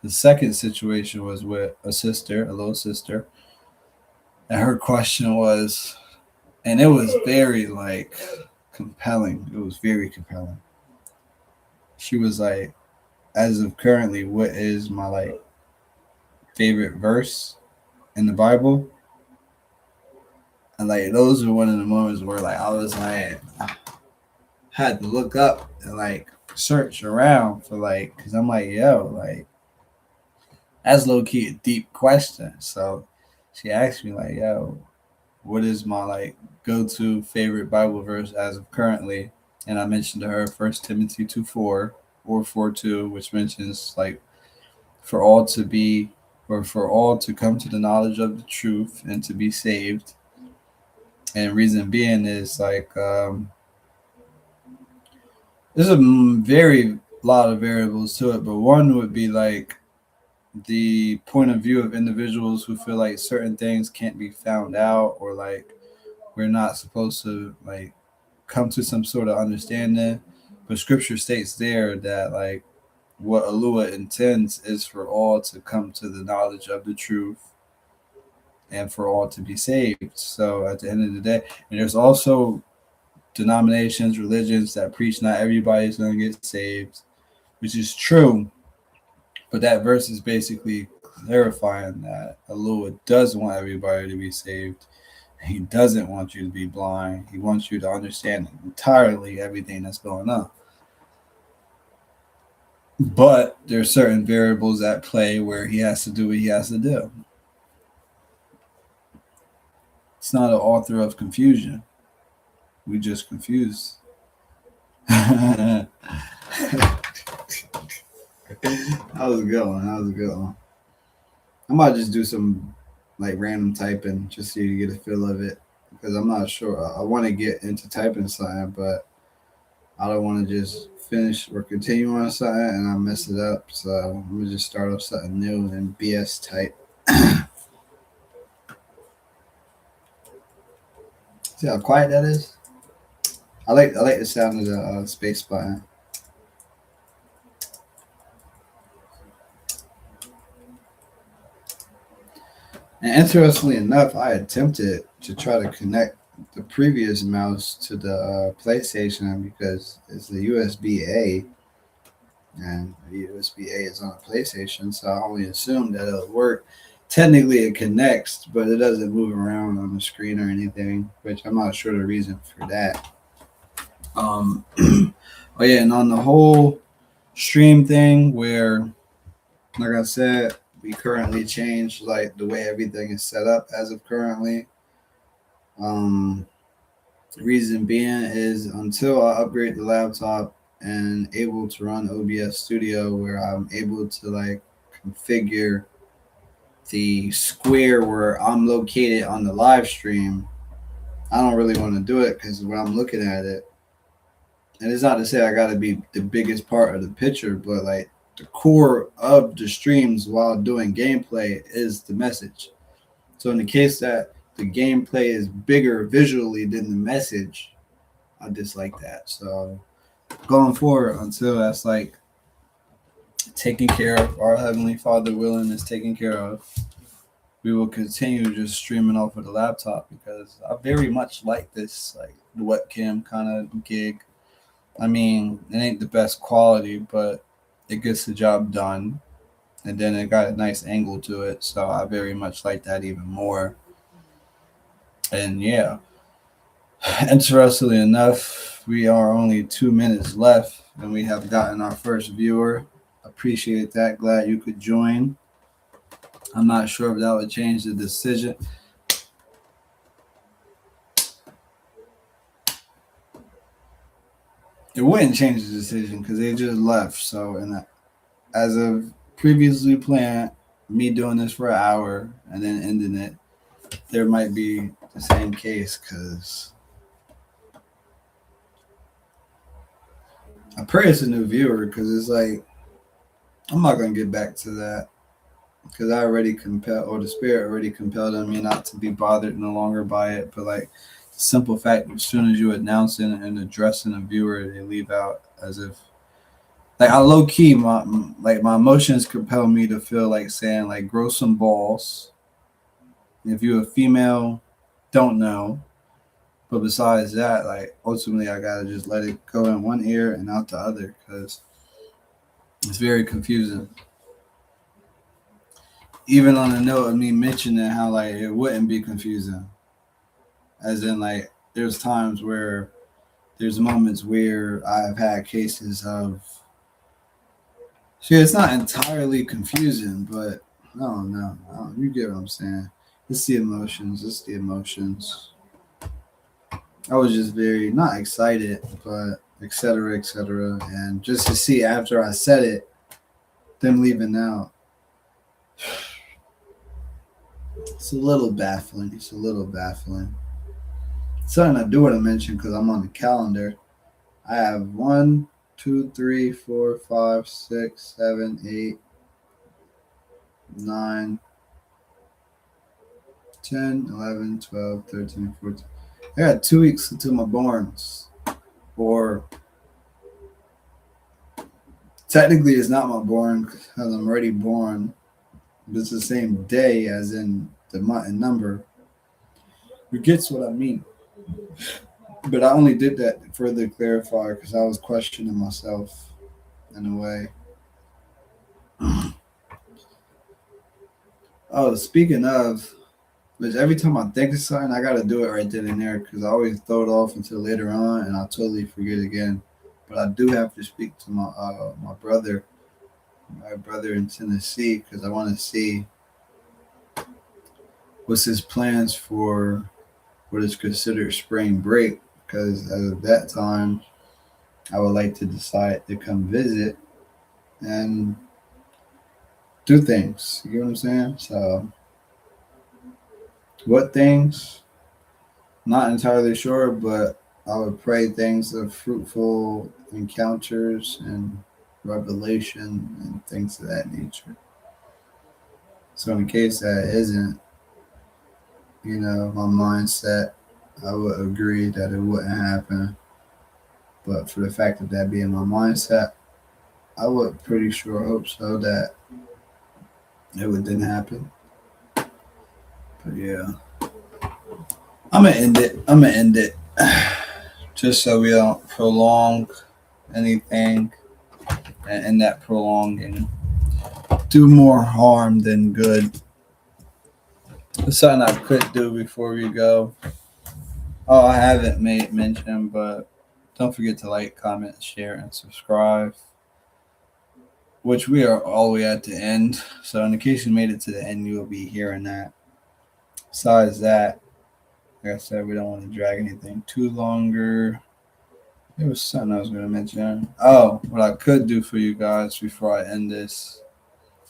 The second situation was with a sister, a little sister, and her question was, and it was very compelling. It was very compelling. She was like, as of currently, what is my like favorite verse in the Bible. And like those are one of the moments where like I was like had to look up and like search around for like because I'm like yo like that's low key a deep question. So she asked me like yo what is my like go to favorite Bible verse as of currently, and I mentioned to her First Timothy 2:4 or 4:2, which mentions like for all to be or for all to come to the knowledge of the truth and to be saved. And reason being is like there's a very lot of variables to it, but one would be like the point of view of individuals who feel like certain things can't be found out or like we're not supposed to like come to some sort of understanding. But scripture states there that like what Alua intends is for all to come to the knowledge of the truth and for all to be saved. So at the end of the day, and there's also denominations, religions that preach not everybody's going to get saved, which is true. But that verse is basically clarifying that Allah does want everybody to be saved. He doesn't want you to be blind. He wants you to understand entirely everything that's going on. But there's certain variables at play where he has to do what he has to do. It's not an author of confusion. We just confused. That was a good one. That was a good one. I might just do some like random typing just so you get a feel of it because I'm not sure. I want to get into typing something, but I don't want to just finish or continue on something and I mess it up. So I'm gonna just start off something new and BS type. See how quiet that is? I like the sound of the space button. And interestingly enough, I attempted to try to connect the previous mouse to the PlayStation because it's the USB-A, and the USB-A is on a PlayStation, so I only assumed that it'll work. Technically, it connects, but it doesn't move around on the screen or anything, which I'm not sure the reason for that. Oh yeah, and on the whole stream thing, where, like I said, we currently changed like the way everything is set up as of currently. Reason being is until I upgrade the laptop and able to run OBS Studio, where I'm able to like configure the square where I'm located on the live stream, I don't really want to do it because when I'm looking at it, and it's not to say I got to be the biggest part of the picture, but like the core of the streams while doing gameplay is the message. So in the case that the gameplay is bigger visually than the message, I dislike that. So going forward, until that's like taken care of, our Heavenly Father willing is taken care of, we will continue just streaming off of the laptop because I very much like this like the webcam kind of gig. I mean, it ain't the best quality, but it gets the job done. And then it got a nice angle to it. So I very much like that even more. And yeah, interestingly enough, we are only 2 minutes left and we have gotten our first viewer. Appreciate that. Glad you could join. I'm not sure if that would change the decision. It wouldn't change the decision because they just left. So, and as of previously planned, me doing this for an hour and then ending it, there might be the same case because I pray it's a new viewer because it's like I'm not gonna get back to that because I already compelled, or the spirit already compelled on me not to be bothered no longer by it. But like the simple fact, as soon as you announce it and addressing a viewer, they leave out as if like I low key my emotions compel me to feel like saying like grow some balls. If you're a female, don't know. But besides that, like ultimately I gotta just let it go in one ear and out the other because It's very confusing. Even on the note of me mentioning how like it wouldn't be confusing, as in like there's moments where I've had cases of. See, it's not entirely confusing, but no, no, no, you get what I'm saying. It's the emotions. It's the emotions. I was just very not excited, but etc. etc. And just to see after I said it, them leaving out, it's a little baffling. It's a little baffling. Something I do want to mention because I'm on the calendar. I have 1, 2, 3, 4, 5, 6, 7, 8, 9, 10, 11, 12, 13, 14. I got 2 weeks until my borns. Or technically, it's not my born because I'm already born. But it's the same day as in the month and number. You gets what I mean. But I only did that to further clarify because I was questioning myself in a way. Oh, speaking of, which every time I think of something, I gotta do it right then and there because I always throw it off until later on and I totally forget again. But I do have to speak to my brother in Tennessee because I want to see what's his plans for what is considered spring break. Because at that time, I would like to decide to come visit and do things. You get what I'm saying? So, what things? Not entirely sure, but I would pray things of fruitful encounters and revelation and things of that nature. So, in case that isn't, my mindset, I would agree that it wouldn't happen. But for the fact of that being my mindset, I would pretty sure hope so that it would didn't happen. But yeah, I'm gonna end it. I'm gonna end it just so we don't prolong anything, and that prolonging do more harm than good. It's something I could do before we go. Oh, I haven't made mention, but don't forget to like, comment, share, and subscribe. Which we are all the way at the end. So in case you made it to the end, you will be hearing that. Besides that, like I said, we don't want to drag anything too longer. There was something I was going to mention. Oh, what I could do for you guys before I end this.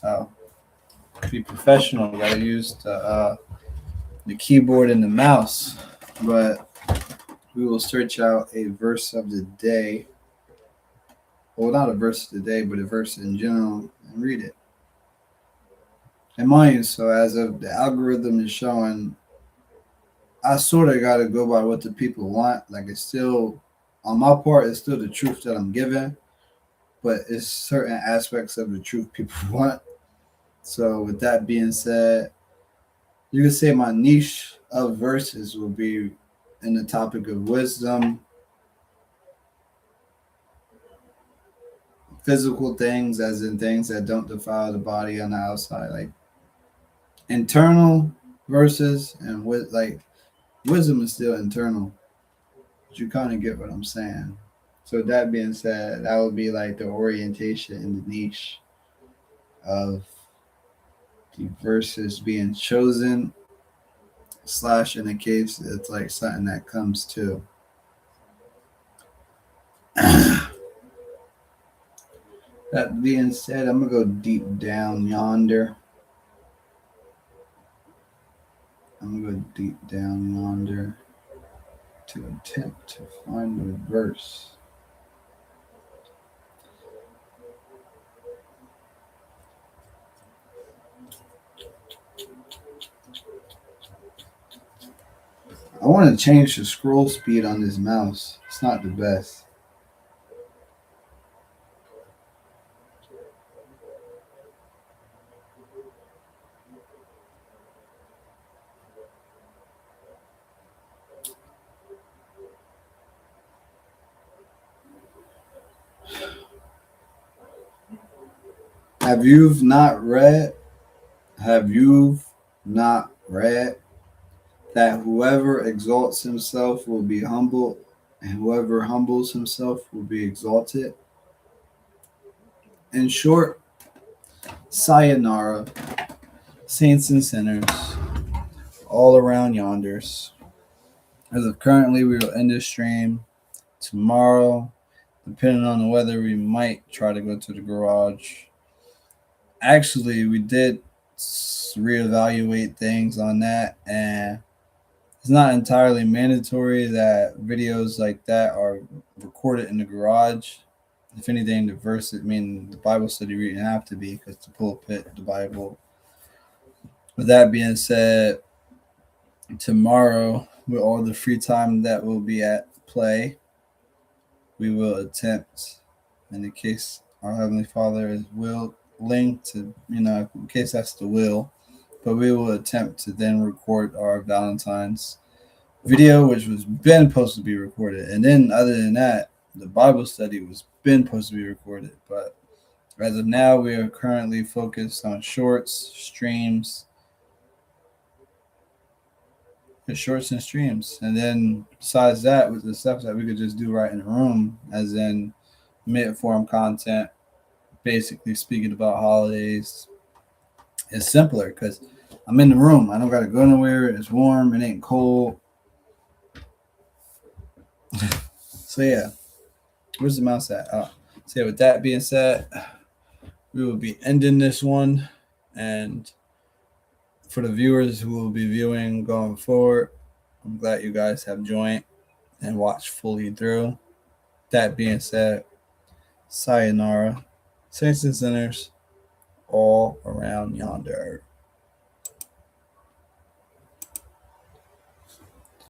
Oh, be professional. Got to use the keyboard and the mouse. But we will search out a verse of the day. Well, not a verse of the day, but a verse in general and read it. And mind you, so as of the algorithm is showing, I sort of got to go by what the people want. Like it's still, on my part, it's still the truth that I'm giving, but it's certain aspects of the truth people want. So with that being said, you could say my niche of verses will be in the topic of wisdom, physical things, as in things that don't defile the body on the outside, like internal verses, and with like wisdom is still internal. But you kind of get what I'm saying. So that being said, that would be like the orientation and the niche of the verses being chosen / in a case it's like something that comes to. That being said, I'm gonna go deep down yonder. I'm gonna go deep down yonder to attempt to find the verse. I want to change the scroll speed on this mouse. It's not the best. Have you not read that whoever exalts himself will be humbled, and whoever humbles himself will be exalted? In short, sayonara, saints and sinners, all around yonders. As of currently, we will end this stream. Tomorrow, depending on the weather, we might try to go to the garage. Actually, we did reevaluate things on that, and it's not entirely mandatory that videos like that are recorded in the garage. If anything, the verse, the Bible study reading have to be, because the pulpit, the Bible. With that being said, tomorrow, with all the free time that will be at play, we will attempt, in the case our Heavenly Father is willing to, in case that's the will, but we will attempt to then record our Valentine's video, which was been supposed to be recorded. And then other than that, the Bible study was been supposed to be recorded. But as of now, we are currently focused on shorts, streams, shorts and streams. And then besides that, with the stuff that we could just do right in the room, as in mid-form content, basically speaking about holidays, it's simpler because I'm in the room. I don't got to go nowhere. It's warm. It ain't cold. So yeah, where's the mouse at? So yeah, with that being said, we will be ending this one. And for the viewers who will be viewing going forward, I'm glad you guys have joined and watched fully through. That being said, sayonara, saints and sinners, all around yonder.